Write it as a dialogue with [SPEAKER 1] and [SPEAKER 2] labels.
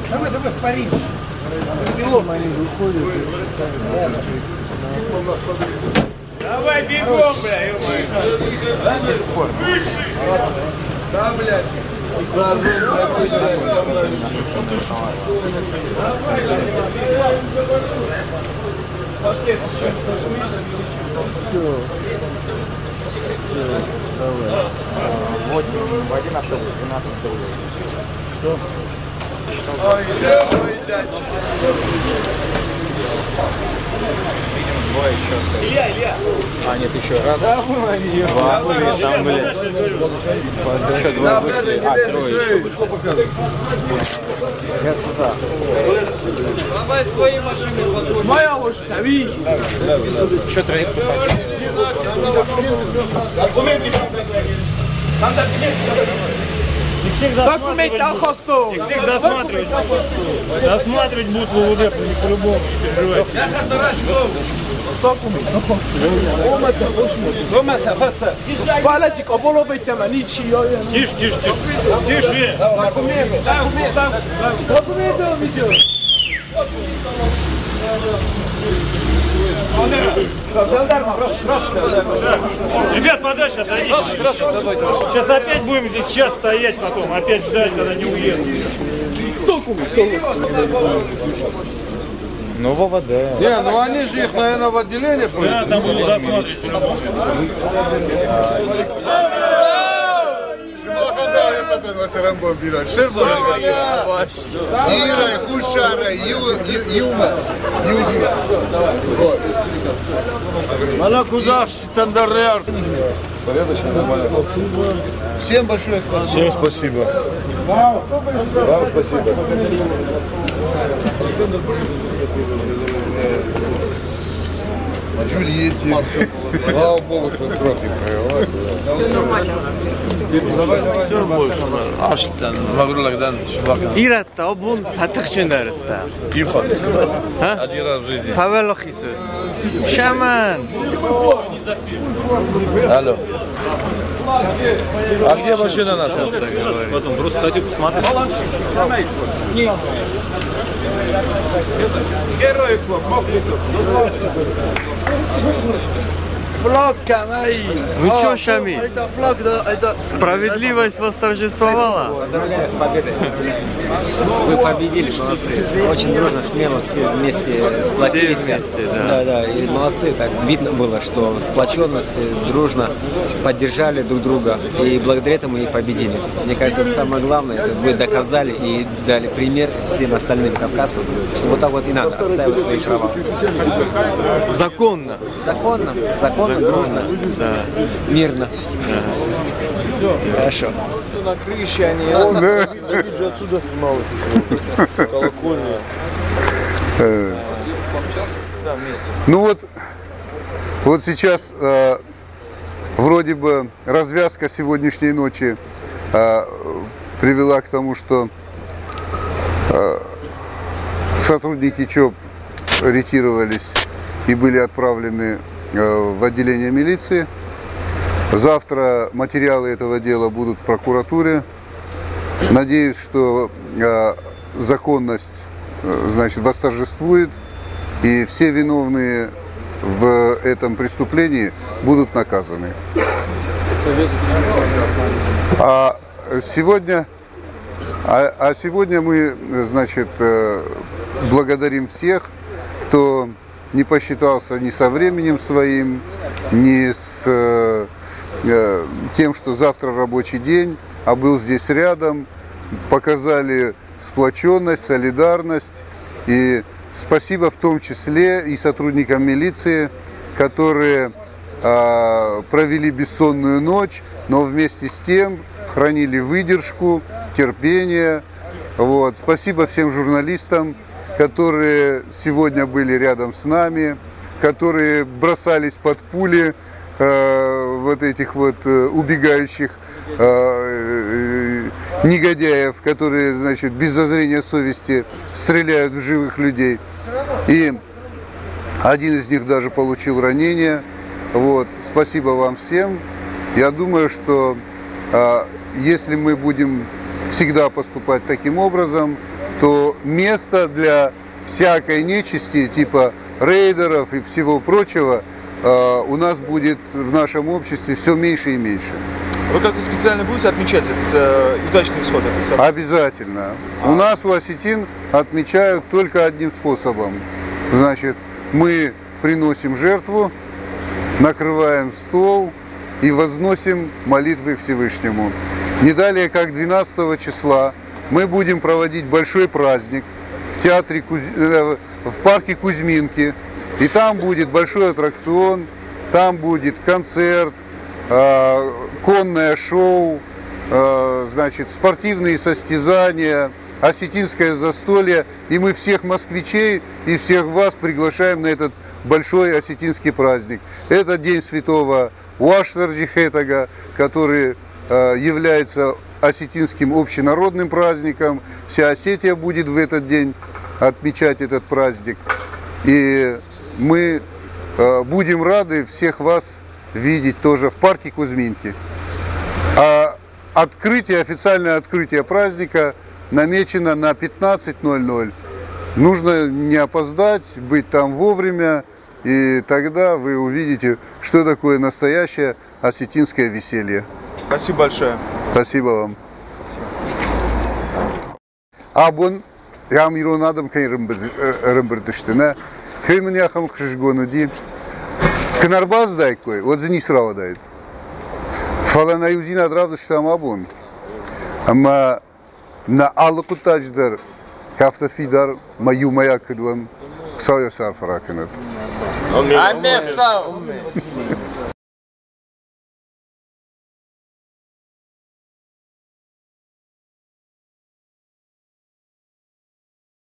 [SPEAKER 1] Давай в Париж. Пилот они выходят.
[SPEAKER 2] Давай бегом, бля, ё-моё. Да, блядь.
[SPEAKER 1] Давай. 8 в 1 осталось, 12 осталось. Что?
[SPEAKER 2] Ой, блядь.
[SPEAKER 1] Двое еще осталось.
[SPEAKER 2] Илья.
[SPEAKER 1] А, нет, еще раз.
[SPEAKER 2] Да, вон они.
[SPEAKER 1] Два были, там были. Еще двое вышли. А, трое еще вышли. Я туда.
[SPEAKER 2] Давай свои машины. Моя лошадь, видишь?
[SPEAKER 1] Еще троих посадили.
[SPEAKER 2] Документы. Там документы охосту.
[SPEAKER 3] Их всех досматривать. Досматривать будут в УВД по-любому, не переживайте.
[SPEAKER 2] Валетик, оболовайте меня,
[SPEAKER 3] Тише, тише, тише. Тише.
[SPEAKER 2] Документы видео.
[SPEAKER 3] Ребят, подальше отойдите. Сейчас опять будем здесь час стоять потом, опять ждать, когда не уедут.
[SPEAKER 1] Ну, в ОВД.
[SPEAKER 4] Не, ну они же их, наверное, в отделение
[SPEAKER 3] Да, там будут досматривать.
[SPEAKER 5] Ира, Кушара, Юма, Юзин. Вот.
[SPEAKER 4] Она куда стандарт.
[SPEAKER 5] Порядочно, нормально. Всем большое спасибо.
[SPEAKER 4] Всем спасибо.
[SPEAKER 5] Вам спасибо. Джульетте.
[SPEAKER 4] Слава Богу, что кровь не провела.
[SPEAKER 6] İratda bun Fatihçinleriste.
[SPEAKER 4] Тихо.
[SPEAKER 6] Ha?
[SPEAKER 4] Один раз в жизни.
[SPEAKER 6] Pavel Khisus. Shaman.
[SPEAKER 4] Алло. А где машина наша?
[SPEAKER 3] Потом просто статью посмотреть.
[SPEAKER 2] Герой флаг Камай.
[SPEAKER 6] Ну чё, Шамиль?
[SPEAKER 2] Это флаг, да, это...
[SPEAKER 6] Справедливость восторжествовала?
[SPEAKER 7] Поздравляю с победой. Вы победили, молодцы. Очень дружно, смело все вместе сплотились.
[SPEAKER 6] Все вместе, да.
[SPEAKER 7] Да, да, и молодцы. Так видно было, что сплоченно все дружно поддержали друг друга. И благодаря этому и победили. Мне кажется, это самое главное. Это вы доказали и дали пример всем остальным кавказцам, что вот так вот и надо отстаивать свои права.
[SPEAKER 6] Законно.
[SPEAKER 7] Законно, законно, дружно,
[SPEAKER 6] Да.
[SPEAKER 7] мирно. Хорошо.
[SPEAKER 4] Что на крыше они, Давид же отсюда снимал еще. Колокольня. Да, вместе.
[SPEAKER 5] Ну вот сейчас вроде бы развязка сегодняшней ночи привела к тому, что сотрудники ЧОП ретировались и были отправлены в отделение милиции. Завтра материалы этого дела будут в прокуратуре. Надеюсь, что законность, значит, восторжествует, и все виновные в этом преступлении будут наказаны. А сегодня мы, значит, благодарим всех, кто не посчитался ни со временем своим, ни с тем, что завтра рабочий день, а был здесь рядом, показали сплоченность, солидарность. И спасибо в том числе и сотрудникам милиции, которые провели бессонную ночь, но вместе с тем хранили выдержку, терпение. Вот. Спасибо всем журналистам, которые сегодня были рядом с нами, которые бросались под пули вот этих вот убегающих негодяев, которые, значит, без зазрения совести стреляют в живых людей. И один из них даже получил ранение. Вот. Спасибо вам всем. Я думаю, что если мы будем всегда поступать таким образом, то место для всякой нечисти, типа рейдеров и всего прочего, у нас будет в нашем обществе все меньше и меньше.
[SPEAKER 4] Вы как-то специально будете отмечать этот удачный исход этой события?
[SPEAKER 5] Обязательно. У нас у осетин отмечают только одним способом. Значит, мы приносим жертву, накрываем стол и возносим молитвы Всевышнему. Не далее, как 12 числа, мы будем проводить большой праздник в парке Кузьминки. И там будет большой аттракцион, там будет концерт, конное шоу, значит, спортивные состязания, осетинское застолье. И мы всех москвичей и всех вас приглашаем на этот большой осетинский праздник. Это день святого Уаштарджихетага, который является осетинским общенародным праздником. Вся Осетия будет в этот день отмечать этот праздник. И мы будем рады всех вас видеть тоже в парке Кузьминки. А официальное открытие праздника намечено на 15:00. Нужно не опоздать, быть там вовремя, и тогда вы увидите, что такое настоящее осетинское веселье.
[SPEAKER 4] Спасибо большое.
[SPEAKER 5] Спасибо вам. Абон, я мирон адам кай рымбырдыштына. Хеймен яхам хшишгону ди. Кнарбаз дайкой, вот за них срава дает. Фалана юзина дравда штам абон. Ама на аллаку тачдар кафта фидар маю мая кыдвам. Сауя сарфаракынат.
[SPEAKER 2] Амефсау.